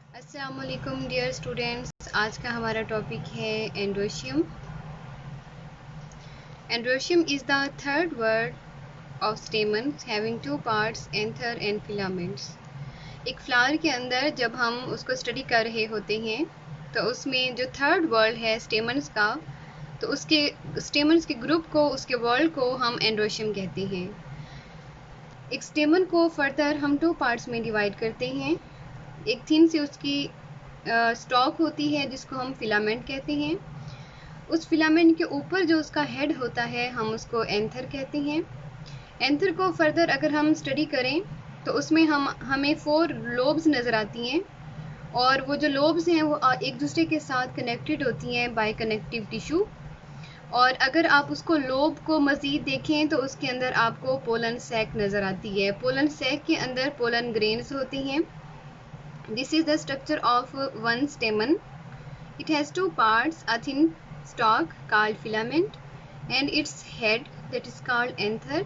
अस्सलामुअलैकुम dear students. आज का हमारा टॉपिक है androecium. Androecium is the third word of स्टेमन having two parts, anther and filaments. एक फ्लावर के अंदर जब हम उसको स्टडी कर रहे होते हैं तो उसमें जो थर्ड वर्ड है स्टेमन्स का, तो उसके स्टेमन्स के ग्रुप को, उसके वर्ल्ड को हम एंड्रोशियम कहते हैं। एक स्टेमन को फर्दर हम टू पार्ट्स में डिवाइड करते हैं। एक थिन से उसकी स्टॉक होती है जिसको हम फिलामेंट कहते हैं। उस फिलामेंट के ऊपर जो उसका हेड होता है हम उसको एंथर कहते हैं। एंथर को फर्दर अगर हम स्टडी करें तो उसमें हमें 4 लोब्स नज़र आती हैं, और वो जो लोब्स हैं वो एक दूसरे के साथ कनेक्टेड होती हैं बाय कनेक्टिव टिश्यू। और अगर आप उसको लोब को मज़ीद देखें तो उसके अंदर आपको पोलन सैक नज़र आती है। पोलन सैक के अंदर पोलन ग्रेन्स होती हैं। This is the structure of one stamen. It has two parts, a thin stalk called filament and its head that is called anther.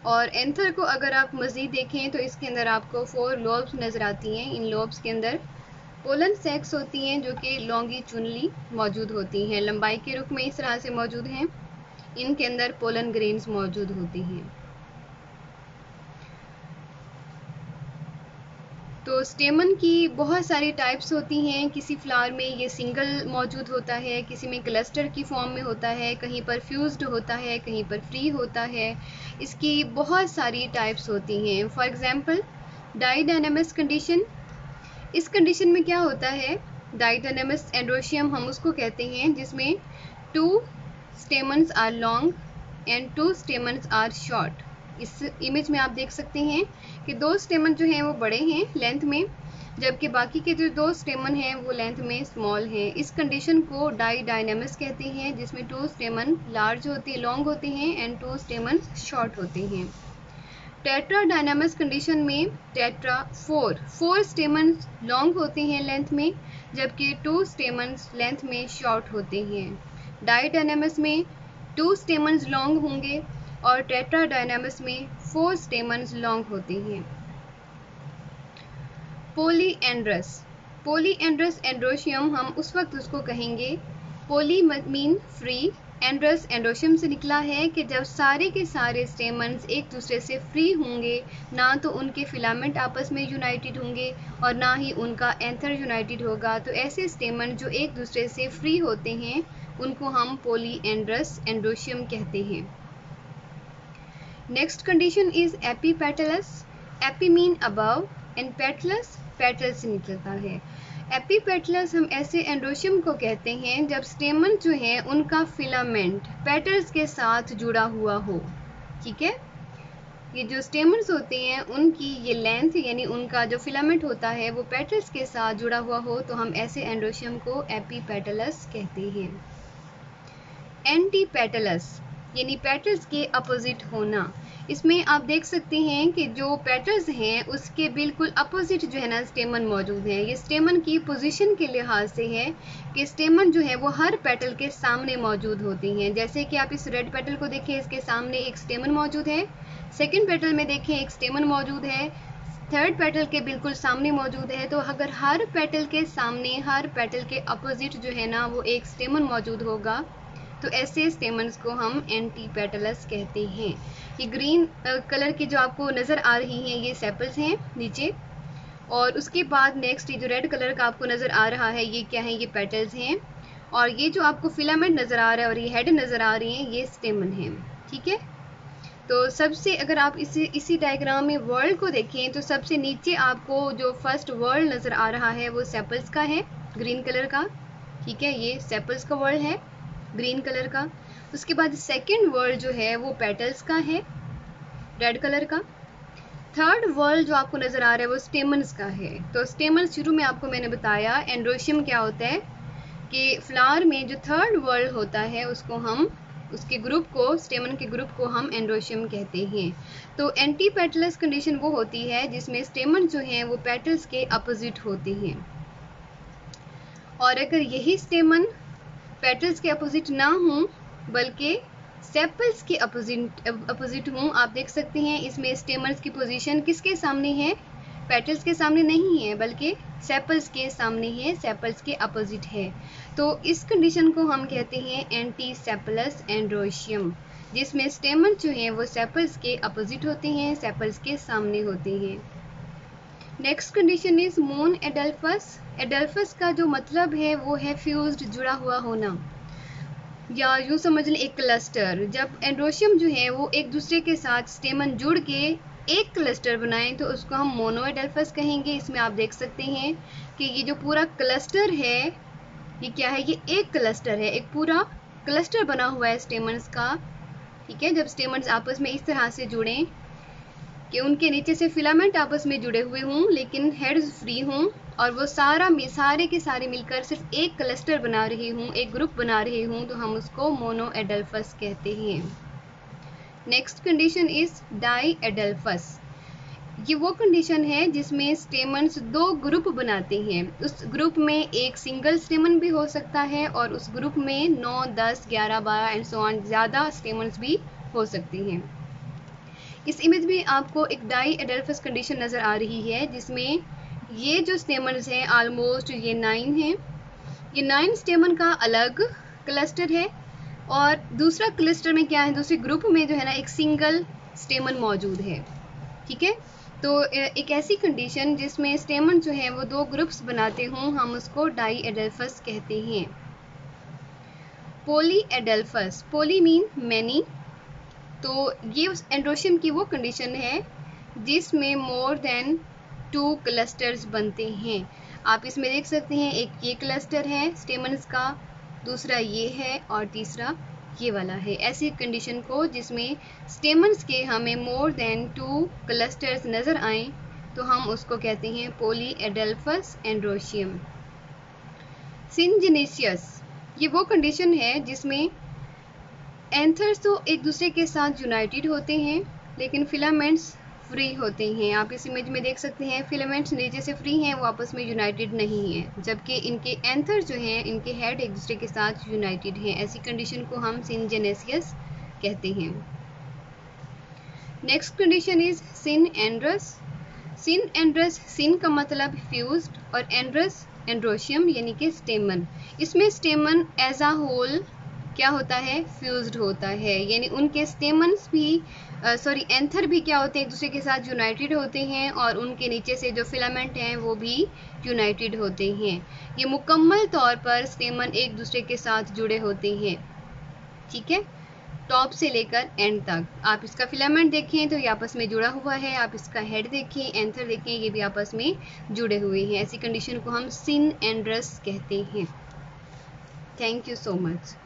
और एंथर को अगर आप मज़ीद देखें तो इसके अंदर आपको 4 लोब्स नज़र आती हैं। इन लोब्स के अंदर पोलन सेक्स होती हैं जो कि लॉन्गिट्यूडनली मौजूद होती हैं, लंबाई के रुख में इस तरह से मौजूद हैं। इनके अंदर पोलन ग्रेन्स मौजूद होते हैं। तो स्टेमन की बहुत सारी टाइप्स होती हैं। किसी फ्लावर में ये सिंगल मौजूद होता है, किसी में क्लस्टर की फॉर्म में होता है, कहीं पर फ्यूज्ड होता है, कहीं पर फ्री होता है। इसकी बहुत सारी टाइप्स होती हैं। For example didynamous condition. इस कंडीशन में क्या होता है, डाइडायनेमस एंड्रोशियम हम उसको कहते हैं जिसमें 2 stamens are long and 2 stamens are short. इस इमेज में आप देख सकते हैं कि 2 स्टेमन जो हैं वो बड़े हैं लेंथ में, जबकि बाकी के जो 2 स्टेमन हैं वो लेंथ में स्मॉल हैं। इस कंडीशन को डाइडायनेमस कहते हैं जिसमें 2 स्टेमन लार्ज होते, लॉन्ग होते हैं एंड 2 स्टेमन शॉर्ट होते हैं। टेट्राडायनेमस कंडीशन में टेट्रा 4 स्टेमन्स लॉन्ग होते हैं लेंथ में, जबकि 2 स्टेमन्स लेंथ में शॉर्ट होते हैं। डाइडायनेमस में 2 स्टेमन्स लॉन्ग होंगे और टेट्राडायनेमस में 4 स्टेमन्स लॉन्ग होते हैं। पॉलीएंड्रस। पॉलीएंड्रस एंड्रोशियम हम उस वक्त उसको कहेंगे, पॉली मीन फ्री, एंड्रस एंड्रोशियम से निकला है कि जब सारे के सारे स्टेमन्स एक दूसरे से फ्री होंगे, ना तो उनके फिलामेंट आपस में यूनाइटेड होंगे और ना ही उनका एंथर यूनाइटेड होगा। तो ऐसे स्टेमन जो एक दूसरे से फ्री होते हैं उनको हम पॉलीएंड्रस एंड्रोशियम कहते हैं। Next condition is epipetalous. AP mean above and petals petal से निकलता है। एपीपेटलस हम ऐसे एंड्रोशियम को कहते हैं जब स्टेमन जो है उनका फिलामेंट पेटल्स के साथ जुड़ा हुआ हो। ठीक है, ये जो स्टेमन्स होते हैं उनकी ये लेंथ यानी उनका जो फिलामेंट होता है वो पेटल्स के साथ जुड़ा हुआ हो, तो हम ऐसे एंड्रोशियम को एपीपेटलस कहते हैं। एंटीपेटलस यानी पेटल्स के अपोजिट होना। इसमें आप देख सकते हैं कि जो पेटल्स हैं उसके बिल्कुल अपोजिट जो है ना स्टेमन मौजूद है। ये स्टेमन की पोजीशन के लिहाज से है कि स्टेमन जो है वो हर पेटल के सामने मौजूद होती हैं। जैसे कि आप इस रेड पेटल को देखें, इसके सामने एक स्टेमन मौजूद है। सेकेंड पेटल में देखें एक स्टेमन मौजूद है। थर्ड पेटल के बिल्कुल सामने मौजूद है। तो अगर हर पेटल के सामने, हर पेटल के अपोजिट जो है ना वो एक स्टेमन मौजूद होगा, तो ऐसे स्टेमन्स को हम एंटीपेटलस कहते हैं। ये ग्रीन कलर की जो आपको नज़र आ रही हैं ये सेपल्स हैं नीचे, और उसके बाद नेक्स्ट ये जो रेड कलर का आपको नज़र आ रहा है ये क्या है, ये पेटल्स हैं। और ये जो आपको फिलामेंट नज़र आ रहा है और ये हेड नज़र आ रही हैं ये स्टेमन हैं। ठीक है, तो सबसे अगर आप इसी डायग्राम में वर्ल्ड को देखें तो सबसे नीचे आपको जो फर्स्ट वर्ल्ड नज़र आ रहा है वो सेपल्स का है, ग्रीन कलर का। ठीक है, ये सेपल्स का वर्ल्ड है ग्रीन कलर का। उसके बाद सेकंड वर्ल्ड जो है वो पेटल्स का है, रेड कलर का। थर्ड वर्ल्ड जो आपको नज़र आ रहा है वो स्टेमन्स का है। तो स्टेमन्स शुरू में आपको मैंने बताया एंड्रोशियम क्या होता है कि फ्लावर में जो थर्ड वर्ल्ड होता है उसको हम, उसके ग्रुप को, स्टेमन के ग्रुप को हम एंड्रोशियम कहते हैं। तो एंटीपेटलस कंडीशन वो होती है जिसमें स्टेमन जो हैं वो पेटल्स के अपोजिट होते हैं। और अगर यही स्टेमन पेटल्स के अपोजिट ना हों बल्कि सेपल्स के अपोजिट हों, आप देख सकते हैं इसमें स्टेमन्स की पोजीशन किसके सामने है, पेटल्स के सामने नहीं है बल्कि सेपल्स के सामने है, सेपल्स के अपोजिट है। तो इस कंडीशन को हम कहते हैं एंटी सेपलस एंड्रोशियम, जिसमें स्टेमन जो है वो सेपल्स के अपोजिट होते हैं, सेपल्स के सामने होते हैं। नेक्स्ट कंडीशन इज मोन एडल्फस। एडल्फस का जो मतलब है वो है फ्यूज्ड, जुड़ा हुआ होना, या यूँ समझ लें एक क्लस्टर। जब एंड्रोशियम जो है वो एक दूसरे के साथ स्टेमन जुड़ के एक क्लस्टर बनाएं तो उसको हम मोनोएडल्फस कहेंगे। इसमें आप देख सकते हैं कि ये जो पूरा क्लस्टर है ये क्या है, ये एक क्लस्टर है, एक पूरा क्लस्टर बना हुआ है स्टेमन्स का। ठीक है, जब स्टेमन्स आपस में इस तरह से जुड़ें कि उनके नीचे से फिलामेंट आपस में जुड़े हुए हों लेकिन हेड्स फ्री हों और वो सारे के सारे मिलकर सिर्फ एक क्लस्टर बना रहे हों, एक ग्रुप बना रहे हों, तो हम उसको मोनोएडल्फस कहते हैं। Next condition is diadelphous. ये वो कंडीशन है जिसमें स्टेमन्स दो ग्रुप बनाते हैं। उस ग्रुप में एक सिंगल स्टेमन भी हो सकता है और उस ग्रुप में 9, 10, 11, 12 एंड सो ऑन ज़्यादा स्टेमन्स भी हो सकते हैं। इस इमेज में आपको एक डाई एडल्फस कंडीशन नज़र आ रही है जिसमें ये जो स्टेमन्स हैं ऑलमोस्ट ये 9 हैं। ये 9 स्टेमन का अलग क्लस्टर है और दूसरा क्लस्टर में क्या है, दूसरे ग्रुप में जो है ना एक सिंगल स्टेमन मौजूद है। ठीक है, तो एक ऐसी कंडीशन जिसमें स्टेमन जो है वो दो ग्रुप्स बनाते हों हम उसको डाई एडल्फस कहते हैं। पोली एडल्फस, पोली मीन मैनी, तो ये उस एंड्रोशियम की वो कंडीशन है जिसमें मोर देन 2 क्लस्टर्स बनते हैं। आप इसमें देख सकते हैं एक ये क्लस्टर है स्टेमन्स का, दूसरा ये है और तीसरा ये वाला है। ऐसी कंडीशन को जिसमें स्टेमन्स के हमें मोर देन 2 क्लस्टर्स नज़र आए तो हम उसको कहते हैं पोली एडल्फस एंड्रोशियम। सिनजेनेसियस, ये वो कंडीशन है जिसमें एंथर्स तो एक दूसरे के साथ यूनाइटेड होते हैं लेकिन फिलामेंट्स फ्री होते हैं। आप इस इमेज में देख सकते हैं फिलामेंट्स नीचे से फ्री हैं, वो आपस में यूनाइटेड नहीं है, जबकि इनके एंथर्स जो हैं इनके हेड एक दूसरे के साथ यूनाइटेड हैं। ऐसी कंडीशन को हम सिनजेनेसियस कहते हैं। नेक्स्ट कंडीशन इज सिन एंड्रस। सिन एंड्रस, सिन का मतलब फ्यूज्ड और एंड्रस एंड्रोशियम यानी कि स्टेमन। इसमें स्टेमन एज अ होल क्या होता है, फ्यूज्ड होता है, यानी उनके स्टेमन्स भी एंथर भी क्या होते हैं, एक दूसरे के साथ यूनाइटेड होते हैं और उनके नीचे से जो फिलामेंट हैं वो भी यूनाइटेड होते हैं। ये मुकम्मल तौर पर स्टेमन एक दूसरे के साथ जुड़े होते हैं। ठीक है, टॉप से लेकर एंड तक। आप इसका फिलामेंट देखें तो ये आपस में जुड़ा हुआ है, आप इसका हेड देखें, एंथर देखें, ये भी आपस में जुड़े हुए हैं। ऐसी कंडीशन को हम सिन एंड्रस कहते हैं। Thank you so much.